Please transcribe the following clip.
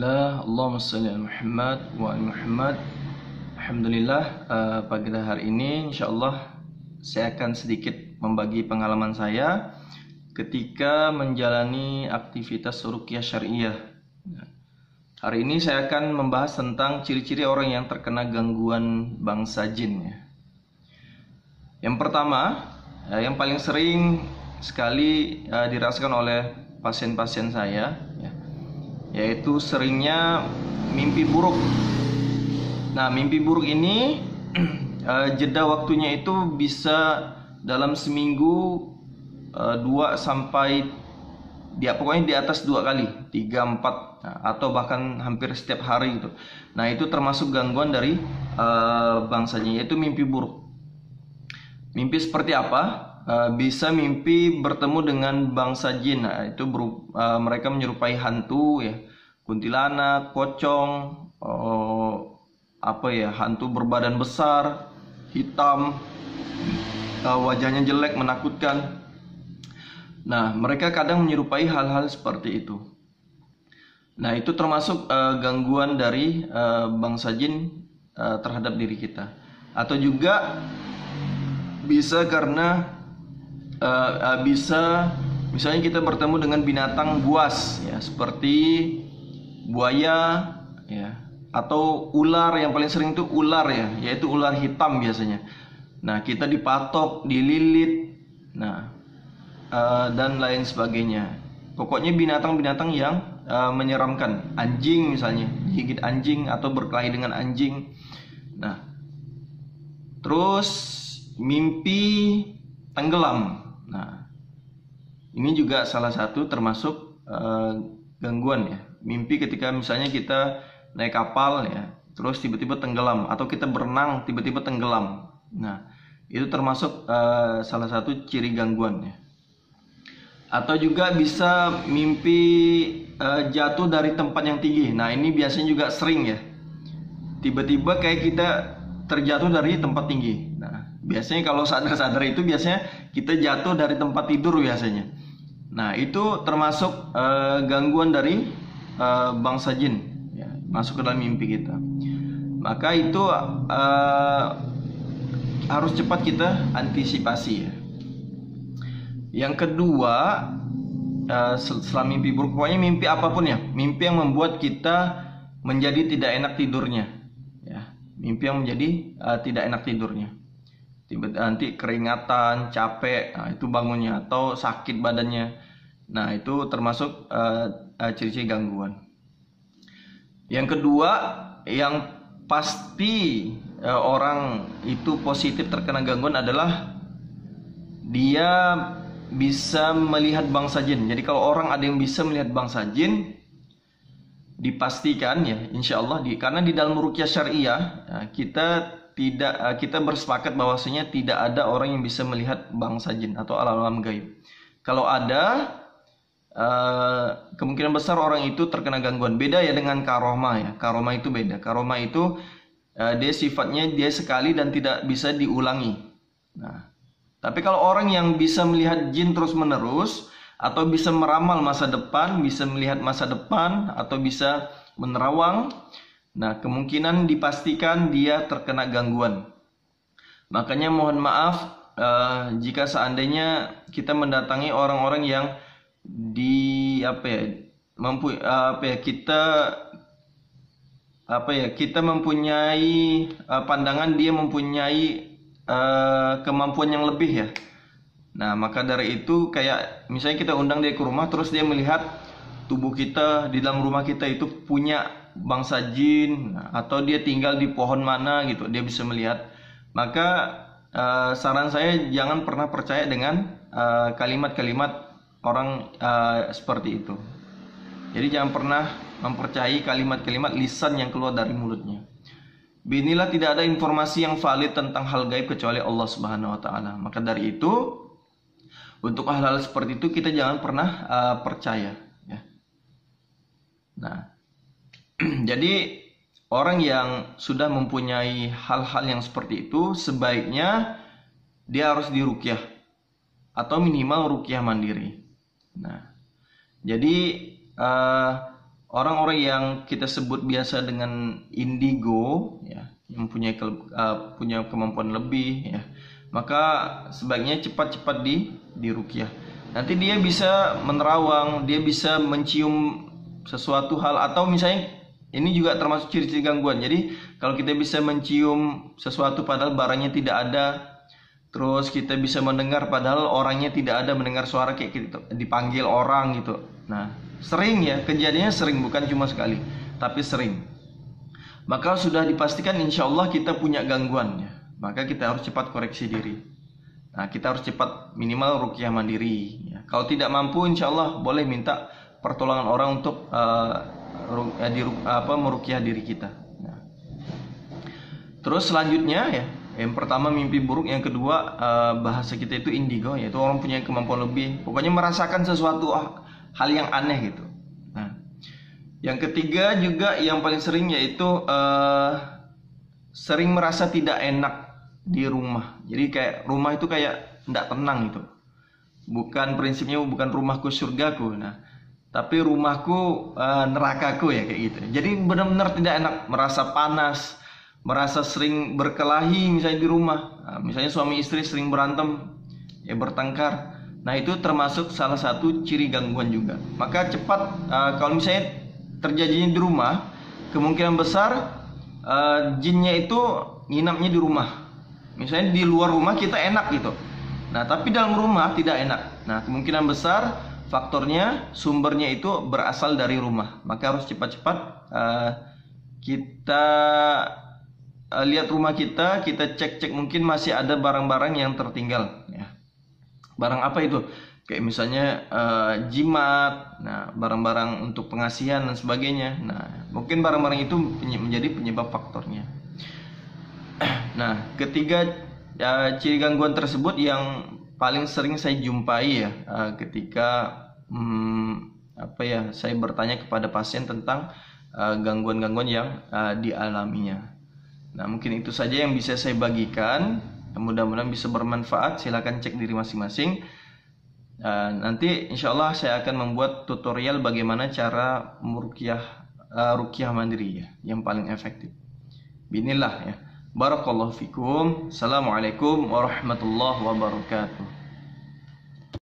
Bismillah, Allahumma shalli ala Muhammad wa ala Muhammad. Alhamdulillah, pagi hari ini insyaallah saya akan sedikit membagi pengalaman saya ketika menjalani aktivitas ruqyah syariah. Hari ini saya akan membahas tentang ciri-ciri orang yang terkena gangguan bangsa jin. Yang pertama, yang paling sering sekali dirasakan oleh pasien-pasien saya, yaitu seringnya mimpi buruk. Nah, mimpi buruk ini jeda waktunya itu bisa dalam seminggu 2 sampai pokoknya di atas 2 kali, 3, 4, atau bahkan hampir setiap hari gitu. Nah, itu termasuk gangguan dari bangsanya, yaitu mimpi buruk. Mimpi seperti apa? Bisa mimpi bertemu dengan bangsa jin. Nah, itu mereka menyerupai hantu, ya, kuntilanak, pocong, hantu berbadan besar, hitam, wajahnya jelek, menakutkan. Nah, mereka kadang menyerupai hal-hal seperti itu. Nah, itu termasuk gangguan dari bangsa jin terhadap diri kita. Atau juga bisa karena misalnya kita bertemu dengan binatang buas, ya, seperti buaya, ya, atau ular. Yang paling sering itu ular, ya, yaitu ular hitam biasanya. Nah, kita dipatok, dililit, dan lain sebagainya. Pokoknya binatang-binatang yang menyeramkan. Anjing misalnya, gigit anjing atau berkelahi dengan anjing. Nah, terus mimpi tenggelam. Nah, ini juga salah satu termasuk gangguan, ya. Mimpi ketika misalnya kita naik kapal, ya, terus tiba-tiba tenggelam, atau kita berenang tiba-tiba tenggelam. Nah, itu termasuk salah satu ciri gangguan, ya. Atau juga bisa mimpi jatuh dari tempat yang tinggi. Nah, ini biasanya juga sering, ya. Tiba-tiba kayak kita terjatuh dari tempat tinggi. Nah, biasanya kalau sadar-sadar itu biasanya kita jatuh dari tempat tidur biasanya. Nah, itu termasuk gangguan dari bangsa jin, ya, masuk ke dalam mimpi kita. Maka itu harus cepat kita antisipasi, ya. Yang kedua, setelah mimpi buruk, pokoknya mimpi apapun, ya, mimpi yang membuat kita menjadi tidak enak tidurnya, ya, mimpi yang menjadi tidak enak tidurnya. Nanti keringatan, capek, nah, itu bangunnya, atau sakit badannya. Nah, itu termasuk ciri-ciri gangguan. Yang kedua, yang pasti orang itu positif terkena gangguan adalah dia bisa melihat bangsa jin. Jadi kalau orang ada yang bisa melihat bangsa jin, dipastikan, ya, insya Allah, karena di dalam ruqyah syariah, kita bersepakat bahwasanya tidak ada orang yang bisa melihat bangsa jin atau alam-alam gaib. Kalau ada, kemungkinan besar orang itu terkena gangguan. Beda, ya, dengan karomah, ya. Karomah itu beda. Karomah itu dia sifatnya dia sekali dan tidak bisa diulangi. Nah, tapi kalau orang yang bisa melihat jin terus menerus, atau bisa meramal masa depan, bisa melihat masa depan, atau bisa menerawang, nah, kemungkinan dipastikan dia terkena gangguan. Makanya mohon maaf jika seandainya kita mendatangi orang-orang yang kita mempunyai pandangan dia mempunyai kemampuan yang lebih, ya. Nah, maka dari itu kayak misalnya kita undang dia ke rumah, terus dia melihat tubuh kita di dalam rumah kita itu punya bangsa jin, atau dia tinggal di pohon mana gitu, dia bisa melihat. Maka saran saya jangan pernah percaya dengan kalimat-kalimat orang seperti itu. Jadi jangan pernah mempercayai kalimat-kalimat lisan yang keluar dari mulutnya. Binilah tidak ada informasi yang valid tentang hal gaib kecuali Allah Subhanahu wa taala. Maka dari itu, untuk hal-hal seperti itu kita jangan pernah percaya, ya. Nah, jadi orang yang sudah mempunyai hal-hal yang seperti itu sebaiknya dia harus diruqyah atau minimal ruqyah mandiri. Nah, jadi orang-orang yang kita sebut biasa dengan indigo, ya, yang punya kemampuan lebih, ya, maka sebaiknya cepat-cepat diruqyah. Nanti dia bisa menerawang, dia bisa mencium sesuatu hal, atau misalnya ini juga termasuk ciri-ciri gangguan. Jadi kalau kita bisa mencium sesuatu padahal barangnya tidak ada, terus kita bisa mendengar padahal orangnya tidak ada, mendengar suara kayak gitu, dipanggil orang gitu. Nah, sering ya, kejadiannya sering, bukan cuma sekali, tapi sering. Maka sudah dipastikan insya Allah kita punya gangguan ya. Maka kita harus cepat koreksi diri. Nah, kita harus cepat minimal ruqyah mandiri ya. Kalau tidak mampu insya Allah boleh minta pertolongan orang untuk meruqyah diri kita. Nah. Terus selanjutnya ya, yang pertama mimpi buruk, yang kedua bahasa kita itu indigo, yaitu orang punya kemampuan lebih, pokoknya merasakan sesuatu hal yang aneh gitu. Nah, yang ketiga juga yang paling sering yaitu sering merasa tidak enak di rumah. Jadi kayak rumah itu kayak tidak tenang gitu. Bukan prinsipnya bukan rumahku surgaku. Nah, tapi rumahku nerakaku ya kayak gitu. Jadi benar-benar tidak enak, merasa panas, merasa sering berkelahi misalnya di rumah. Nah, misalnya suami istri sering berantem, ya bertengkar. Nah, itu termasuk salah satu ciri gangguan juga. Maka cepat kalau misalnya terjadinya di rumah, kemungkinan besar jinnya itu nginapnya di rumah. Misalnya di luar rumah kita enak gitu, nah tapi dalam rumah tidak enak. Nah, kemungkinan besar faktornya, sumbernya itu berasal dari rumah. Maka harus cepat-cepat kita lihat rumah kita cek-cek, mungkin masih ada barang-barang yang tertinggal ya. Barang apa itu? Kayak misalnya jimat, nah barang-barang untuk pengasihan dan sebagainya. Nah, mungkin barang-barang itu menjadi penyebab faktornya. Nah, ketiga ciri gangguan tersebut yang paling sering saya jumpai ya ketika saya bertanya kepada pasien tentang gangguan-gangguan yang dialaminya. Nah, mungkin itu saja yang bisa saya bagikan. Mudah-mudahan bisa bermanfaat. Silakan cek diri masing-masing. Nanti insya Allah saya akan membuat tutorial bagaimana cara ruqyah mandiri ya, yang paling efektif. Bismillah ya. Barakallahu fikum. Assalamualaikum warahmatullahi wabarakatuh.